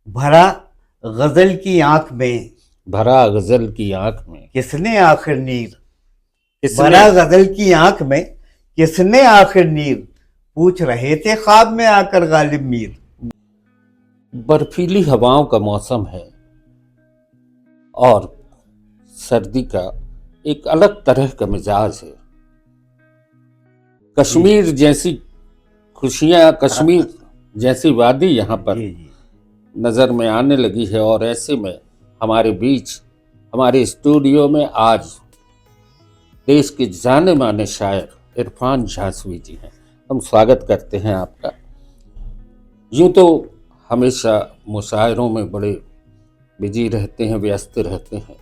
भरा गजल की आंख में भरा गजल की आंख में किसने आखिर नीर। किसने भरा गजल की आंख में किसने आखिर नीर, पूछ रहे थे ख्वाब में आकर गालिब मीर। बर्फीली हवाओं का मौसम है और सर्दी का एक अलग तरह का मिजाज है। कश्मीर जैसी खुशियां, कश्मीर जैसी वादी यहाँ पर जी जी नजर में आने लगी है और ऐसे में हमारे बीच, हमारे स्टूडियो में आज देश के जाने माने शायर इरफान झांसवी जी हैं। हम स्वागत करते हैं आपका। यूं तो हमेशा मुशायरों में बड़े बिजी रहते हैं, व्यस्त रहते हैं।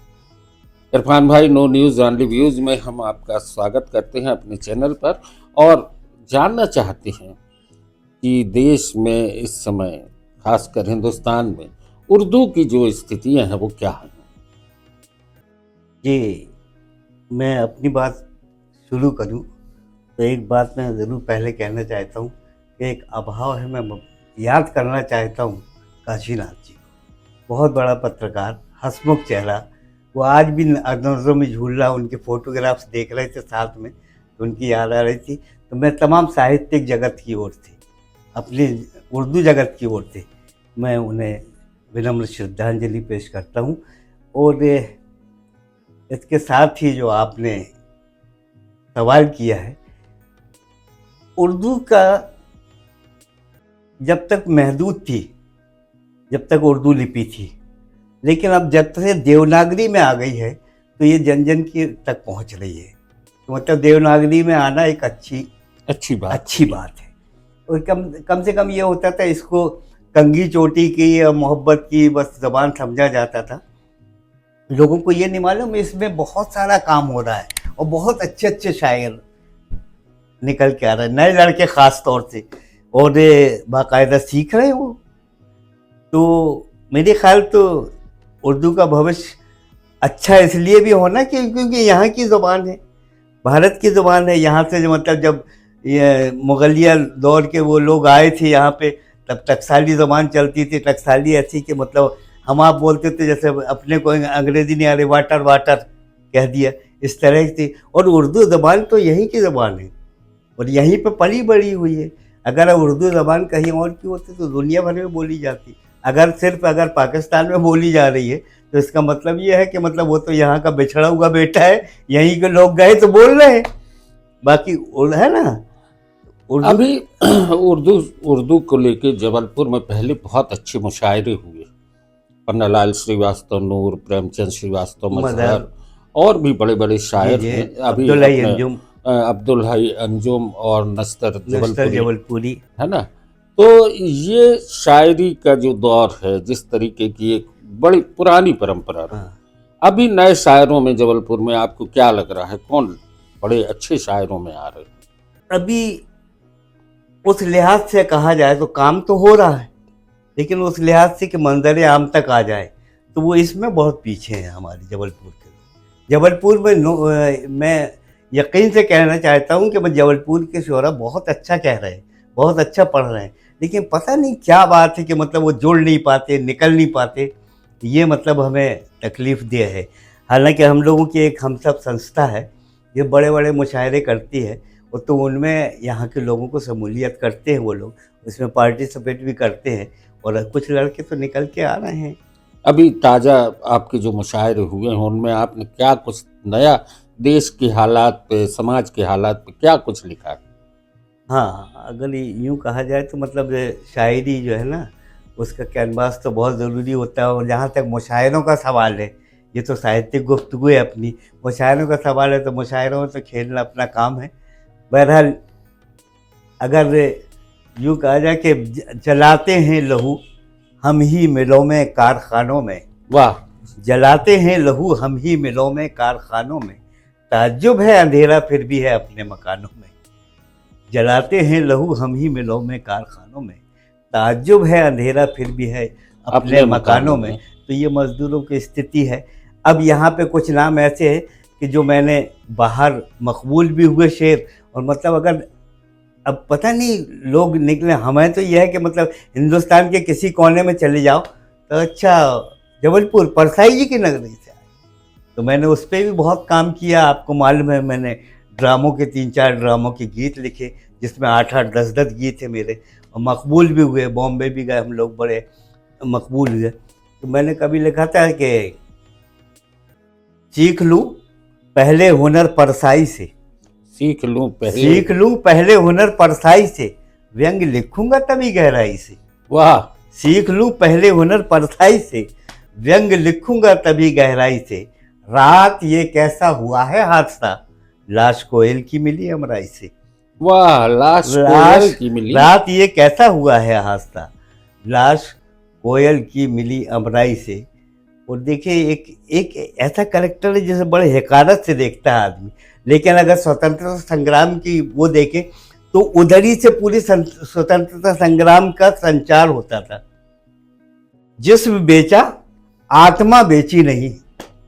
इरफान भाई, नो न्यूज़ ओनली व्यूज़ में हम आपका स्वागत करते हैं अपने चैनल पर और जानना चाहते हैं कि देश में इस समय, खासकर हिंदुस्तान में, उर्दू की जो स्थितियां हैं वो क्या हैं। जी, मैं अपनी बात शुरू करूं तो एक बात मैं ज़रूर पहले कहना चाहता हूं कि एक अभाव है। मैं याद करना चाहता हूं काशीनाथ जी को, बहुत बड़ा पत्रकार, हंसमुख चेहरा। वो आज भी नज़रों में झूल रहा। उनके फोटोग्राफ्स देख रहे थे साथ में तो उनकी याद आ रही थी। तो मैं तमाम साहित्यिक जगत की ओर से, अपनी उर्दू जगत की ओर से मैं उन्हें विनम्र श्रद्धांजलि पेश करता हूँ। और इसके साथ ही जो आपने सवाल किया है, उर्दू का जब तक महदूद थी, जब तक उर्दू लिपि थी, लेकिन अब जब से देवनागरी में आ गई है तो ये जन जन की तक पहुंच रही है। तो मतलब देवनागरी में आना एक अच्छी बात है। और कम से कम ये होता था, इसको कंघी चोटी की या मोहब्बत की बस ज़बान समझा जाता था। लोगों को ये नहीं मालूम इसमें बहुत सारा काम हो रहा है और बहुत अच्छे अच्छे शायर निकल के आ रहे हैं, नए लड़के ख़ास तौर से, और बाकायदा सीख रहे हो। तो मेरे ख्याल तो उर्दू का भविष्य अच्छा इसलिए भी होना क्योंकि यहाँ की ज़ुबान है, भारत की ज़ुबान है। यहाँ से जो मतलब जब ये मुगलिया दौर के वो लोग आए थे यहाँ पे, तब टकसाली ज़ुबान चलती थी। टकसाली ऐसी कि मतलब हम आप बोलते थे जैसे अपने को अंग्रेज़ी नहीं आ रही, वाटर वाटर कह दिया, इस तरह की थी। और उर्दू ज़बान तो यहीं की ज़बान है और यहीं पे पली बड़ी हुई है। अगर उर्दू ज़बान कहीं और की होती तो दुनिया भर में बोली जाती। अगर पाकिस्तान में बोली जा रही है तो इसका मतलब ये है कि मतलब वो तो यहाँ का बिछड़ा हुआ बेटा है, यहीं के लोग गए तो बोल रहे हैं। बाकी है ना उर्दू। अभी उर्दू को लेके जबलपुर में पहले बहुत अच्छे मुशायरे हुए। पन्नालाल श्रीवास्तव, नूर, प्रेमचंद श्रीवास्तव, मजहर और भी बड़े बड़े शायर हैं। अभी अब्दुल हई अंजुम और नस्तर जबलपुरी, है ना। तो ये शायरी का जो दौर है, जिस तरीके की एक बड़ी पुरानी परंपरा है, अभी नए शायरों में जबलपुर में आपको क्या लग रहा है, कौन बड़े अच्छे शायरों में आ रहे हैं? अभी उस लिहाज से कहा जाए तो काम तो हो रहा है, लेकिन उस लिहाज से कि मंजर आम तक आ जाए तो वो इसमें बहुत पीछे हैं हमारे जबलपुर के लोग। जबलपुर में मैं यकीन से कहना चाहता हूँ कि मैं जबलपुर के शोरा बहुत अच्छा कह रहे हैं, बहुत अच्छा पढ़ रहे हैं, लेकिन पता नहीं क्या बात है कि मतलब वो जुड़ नहीं पाते, निकल नहीं पाते। ये मतलब हमें तकलीफ़ दे है। हालांकि हम लोगों की एक हम सब संस्था है, ये बड़े बड़े मुशायरे करती है और तो उनमें यहाँ के लोगों को शमूलियत करते हैं, वो लोग उसमें पार्टिसिपेट भी करते हैं और कुछ लड़के तो निकल के आ रहे हैं। अभी ताज़ा आपके जो मुशायरे हुए हैं उनमें आपने क्या कुछ नया देश के हालात पे, समाज के हालात पे क्या कुछ लिखा है? हाँ, अगर यूँ कहा जाए तो मतलब शायरी जो है ना, उसका कैनवास तो बहुत ज़रूरी होता है। और जहाँ तक मुशायरों का सवाल है, ये तो साहित्यिक गुफ्तगू है अपनी। मुशायरों का सवाल है तो मुशायरों में तो खेलना अपना काम है। बहरहाल अगर यूँ कहा जाए कि जलाते हैं लहू हम ही मिलों में कारखानों में, वाह, जलाते हैं लहू हम ही मिलों में कारखानों में, ताज्जुब है अंधेरा फिर भी है अपने मकानों में। जलाते हैं लहू हम ही मिलों में कारखानों में, ताज्जुब है अंधेरा फिर भी है अपने मकानों में। तो ये मज़दूरों की स्थिति है। अब यहाँ पे कुछ नाम ऐसे हैं कि जो मैंने बाहर मकबूल भी हुए शेर, और मतलब अगर अब पता नहीं लोग निकले, हमें तो यह है कि मतलब हिंदुस्तान के किसी कोने में चले जाओ तो अच्छा, जबलपुर परसाई जी की नगरी से आए। तो मैंने उस पर भी बहुत काम किया। आपको मालूम है, मैंने ड्रामों के 3-4 ड्रामों के गीत लिखे, जिसमें 8-8 10-10 गीत थे मेरे, और मकबूल भी हुए। बॉम्बे भी गए हम लोग, बड़े मकबूल हुए। तो मैंने कभी लिखा था कि सीख लूं पहले हुनर परसाई से, सीख लूं पहले। सीख लूं पहले हुनर परसाई से, व्यंग लिखूंगा तभी गहराई से। वाह। सीख लूं पहले हुनर परसाई से, व्यंग लिखूंगा तभी गहराई से। रात ये कैसा हुआ है हादसा, लाश कोयल की मिली अमराई से। वाह, लाश कोयल की मिली। रात ये कैसा हुआ है हादसा, लाश कोयल की मिली अमराई से। और देखिए, एक एक ऐसा करेक्टर है जिसे बड़े हकारत से देखता है आदमी, लेकिन अगर स्वतंत्रता संग्राम की वो देखें तो उधर ही से पूरी स्वतंत्रता संग्राम का संचार होता था। जिस्म बेचा आत्मा बेची नहीं,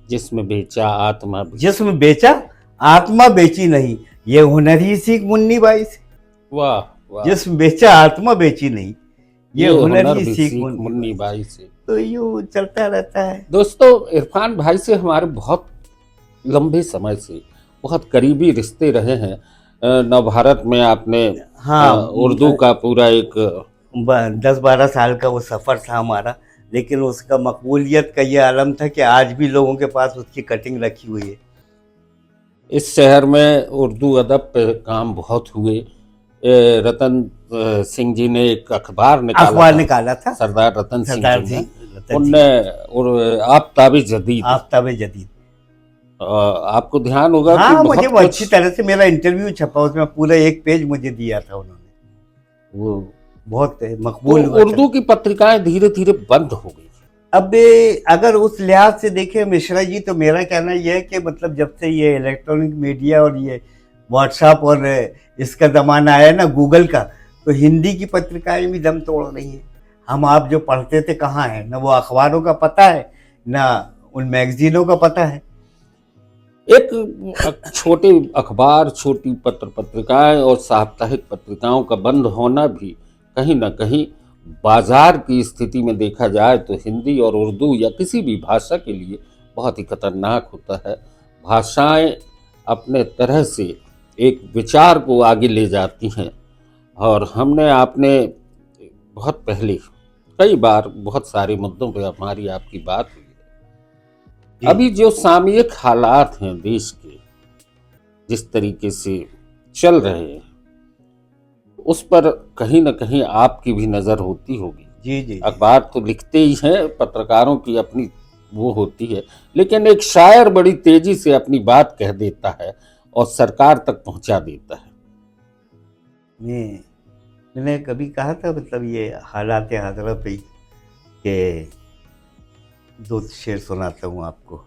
जिस्म बेचा आत्मा बेची। जिस्म बेचा आत्मा बेची नहीं, ये हुनर ही सीख मुन्नी बाई से। वाह वाह। जिस्म बेचा आत्मा बेची नहीं, ये हुनर ही भी सीख मुन्नी बाई से। तो यूँ चलता रहता है। दोस्तों, इरफान भाई से हमारे बहुत लंबे समय से बहुत करीबी रिश्ते रहे हैं। नवभारत में आपने हाँ, उर्दू का पूरा एक 10-12 साल का वो सफ़र था हमारा, लेकिन उसका मकबूलियत का ये आलम था कि आज भी लोगों के पास उसकी कटिंग रखी हुई है। इस शहर में उर्दू अदब पे काम बहुत हुए। रतन सिंह जी ने एक अखबार निकाला था, सरदार रतन सिंह जी ने। उनने आफ्ताब जदीद, आपको ध्यान होगा हाँ, कि मुझे वो अच्छी तरह से मेरा इंटरव्यू छपा, उसमें पूरा 1 पेज मुझे दिया था उन्होंने। वो बहुत मकबूल हुआ। उर्दू की पत्रिकाएं धीरे धीरे बंद हो गई। अब अगर उस लिहाज से देखें मिश्रा जी, तो मेरा कहना यह है कि मतलब जब से ये इलेक्ट्रॉनिक मीडिया और ये व्हाट्सएप और इसका ज़माना आया ना, गूगल का, तो हिंदी की पत्रिकाएं भी दम तोड़ रही हैं। हम आप जो पढ़ते थे कहाँ हैं, ना वो अखबारों का पता है, ना उन मैगजीनों का पता है। एक छोटे अखबार, छोटी पत्रिकाएं और साप्ताहिक पत्रिकाओं का बंद होना भी कहीं ना कहीं बाजार की स्थिति में देखा जाए तो हिंदी और उर्दू या किसी भी भाषा के लिए बहुत ही खतरनाक होता है। भाषाएं अपने तरह से एक विचार को आगे ले जाती हैं, और हमने आपने बहुत पहले कई बार बहुत सारे मुद्दों पर हमारी आपकी बात हुई है। अभी जो सामयिक हालात हैं देश के, जिस तरीके से चल रहे हैं, उस पर कहीं ना कहीं आपकी भी नज़र होती होगी। जी। अखबार तो लिखते ही हैं, पत्रकारों की अपनी वो होती है, लेकिन एक शायर बड़ी तेजी से अपनी बात कह देता है और सरकार तक पहुंचा देता है। मैंने कभी कहा था, मतलब ये हालात हाजरा पे कि 2 शेर सुनाता हूँ आपको।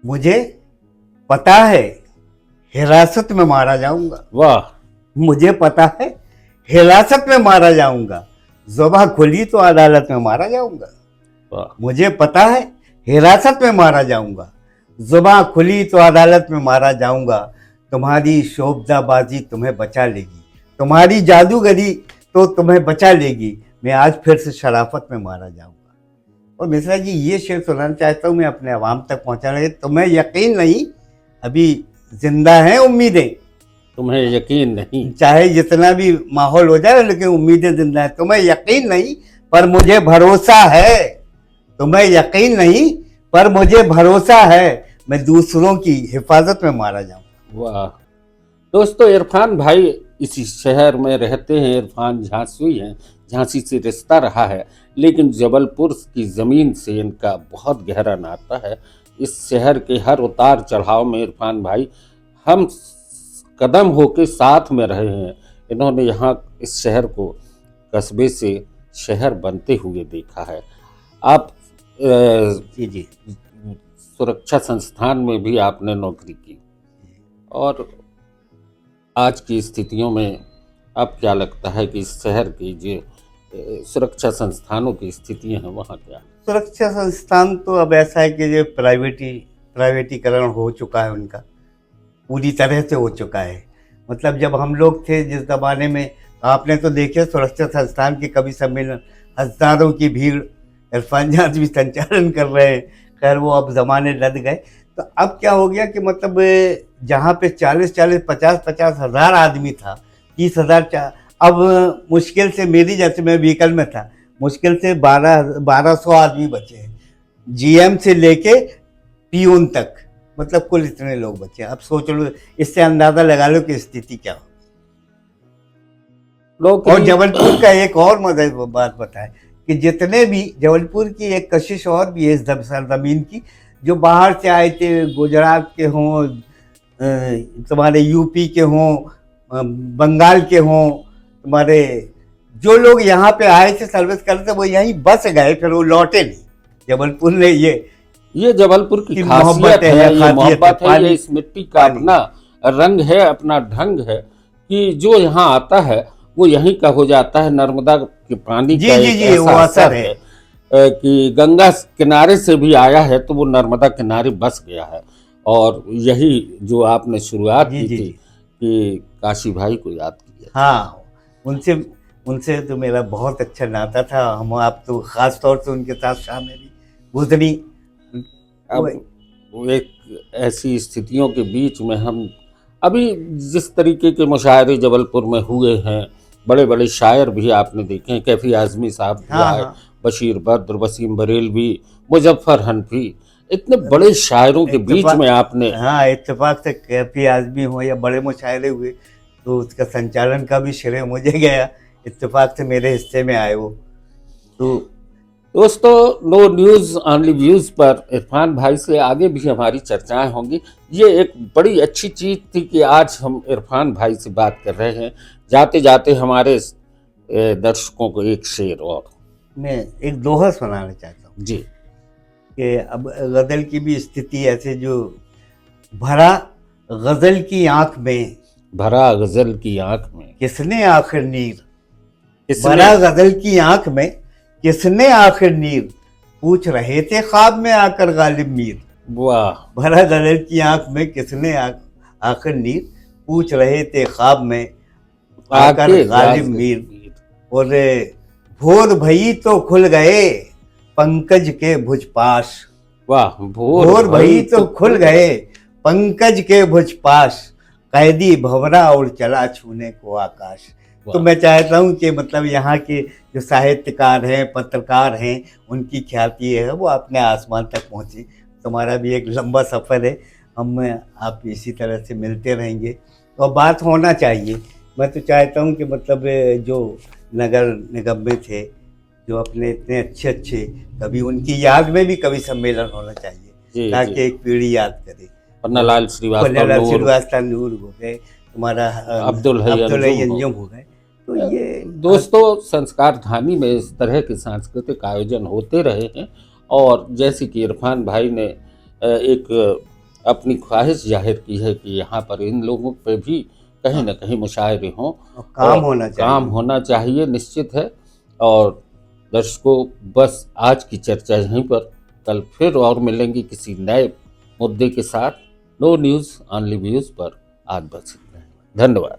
मुझे पता है हिरासत में मारा जाऊंगा। वाह। मुझे पता है हिरासत में मारा जाऊंगा, ज़ुबान खुली तो अदालत में मारा जाऊंगा। वाह। मुझे पता है हिरासत में मारा जाऊंगा, ज़ुबान खुली तो अदालत में मारा जाऊंगा। तुम्हारी शोबदाबाजी तुम्हें बचा लेगी, तुम्हारी जादूगरी तो तुम्हें बचा लेगी। मैं आज फिर से शराफत में मारा जाऊंगा। और मिश्रा जी, ये शेर सुनाना चाहता हूँ मैं अपने आवाम तक पहुँचाने। तुम्हें यकीन नहीं, अभी जिंदा हैं उम्मीदें। तुम्हें यकीन नहीं, चाहे जितना भी माहौल हो जाए, लेकिन उम्मीदें जिंदा है। तुम्हें यकीन नहीं पर मुझे भरोसा है, तुम्हें यकीन नहीं पर मुझे भरोसा है, मैं दूसरों की हिफाजत में मारा जाऊं। वाह। दोस्तों, इरफान भाई इसी शहर में रहते हैं। इरफान झांसी हैं, झांसी से रिश्ता रहा है, लेकिन जबलपुर की ज़मीन से इनका बहुत गहरा नाता है। इस शहर के हर उतार चढ़ाव में इरफान भाई हम कदम होके साथ में रहे हैं। इन्होंने यहाँ इस शहर को कस्बे से शहर बनते हुए देखा है। आप जी सुरक्षा संस्थान में भी आपने नौकरी की, और आज की स्थितियों में अब क्या लगता है कि इस शहर की जो सुरक्षा संस्थानों की स्थितियां हैं वहाँ क्या? सुरक्षा संस्थान तो अब ऐसा है कि जो प्राइवेटीकरण हो चुका है, उनका पूरी तरह से हो चुका है। मतलब जब हम लोग थे जिस ज़माने में, आपने तो देखे सुरक्षा संस्थान के कभी सम्मेलन, हज़ारों की भीड़ इरफान जान भी संचालन कर रहे हैं। खैर वो अब ज़माने लद गए। तो अब क्या हो गया कि मतलब जहाँ पे 40-40, 50-50 हज़ार आदमी था, 30,000 अब मुश्किल से, मेरी जैसे मैं व्हीकल में था, मुश्किल से 1200 आदमी बचे हैं, जीएम से लेके पियून तक, मतलब कुल इतने लोग बचे। अब सोच लो, इससे अंदाज़ा लगा लो कि स्थिति क्या हो। और जबलपुर का एक और मज़े बात बताएं कि जितने भी जबलपुर की एक कशिश और भी है इस सरजमीन की, जो बाहर से आए थे, गुजरात के हों, तुम्हारे यूपी के हों, बंगाल के हों, तुम्हारे जो लोग यहाँ पे आए थे सर्विस करते, वो यहीं बस गए, फिर वो लौटे नहीं। जबलपुर ने ये जबलपुर की खासियत मोहब्बत है, ये मोहब्बत है, ये पानी, इस मिट्टी का अपना रंग है, अपना ढंग है कि जो यहाँ आता है वो यहीं का हो जाता है। नर्मदा के पानी का एक ऐसा असर है कि गंगा किनारे से भी आया है तो वो नर्मदा किनारे बस गया है। और यही जो आपने शुरुआत की थी कि काशी भाई को याद किया। हाँ, उनसे तो मेरा बहुत अच्छा नाता था। हम आप तो ख़ास तौर से उनके साथ शामें भी गुजरी। अब वो एक ऐसी स्थितियों के बीच में हम अभी जिस तरीके के मुशायरे जबलपुर में हुए हैं, बड़े बड़े शायर भी आपने देखे हैं, कैफी आज़मी साहब भी आए, बशीर बद्र, वसीम बरेलवी, मुजफ्फर हनफी, इतने बड़े शायरों के बीच में आपने। हाँ, इत्तेफाक से कैफी आज़मी हो या बड़े मुशायरे हुए तो उसका संचालन का भी श्रेय मुझे गया। इत्तेफाक से मेरे हिस्से में आए वो। तो दोस्तों, नो न्यूज़ ऑनली व्यूज़ पर इरफान भाई से आगे भी हमारी चर्चाएं होंगी। ये एक बड़ी अच्छी चीज़ थी कि आज हम इरफान भाई से बात कर रहे हैं। जाते जाते हमारे दर्शकों को एक शेर और मैं एक दोहा सुनाना चाहता हूँ जी, कि अब गज़ल की भी स्थिति ऐसे, जो भरा गज़ल की आँख में, भरा गज़ल की आँख में किसने आखिर नीर, भरा गज़ल की आँख में किसने आखिर नीर, पूछ रहे थे ख्वाब में आकर गालिब मीर। वाह। भरा गज़ल की आँख में किसने आखिर नीर, पूछ रहे थे ख्वाब में आकर गालिब मीर। और भोर भई तो खुल गए पंकज के भुज पाश। वाह। भोर भई तो खुल गए पंकज के भुज पाश, कैदी भंवरा और चला छूने को आकाश। तो मैं चाहता हूँ कि मतलब यहाँ के जो साहित्यकार हैं, पत्रकार हैं, उनकी ख्याति है वो अपने आसमान तक पहुँचे। तुम्हारा भी एक लंबा सफ़र है, हम आप इसी तरह से मिलते रहेंगे और बात होना चाहिए। मैं तो चाहता हूँ कि मतलब जो नगर निगम में थे, जो अपने इतने अच्छे अच्छे कवि, उनकी याद में भी कवि सम्मेलन होना चाहिए ताकि एक पीढ़ी याद करे। पन्नालाल श्रीवास्तव नूर हो गए, तुम्हारा अब्दुल हई अंजुम हो गए। तो ये दोस्तों, संस्कार धानी में इस तरह के सांस्कृतिक आयोजन होते रहे हैं। और जैसे कि इरफान भाई ने एक अपनी ख्वाहिश जाहिर की है कि यहाँ पर इन लोगों पे भी कहीं ना कहीं मुशायरे हों, काम होना चाहिए, निश्चित है। और दर्शकों, बस आज की चर्चा यहीं पर, कल फिर और मिलेंगे किसी नए मुद्दे के साथ। नो न्यूज़ ऑनली व्यूज़ पर आज बस इतना है। धन्यवाद।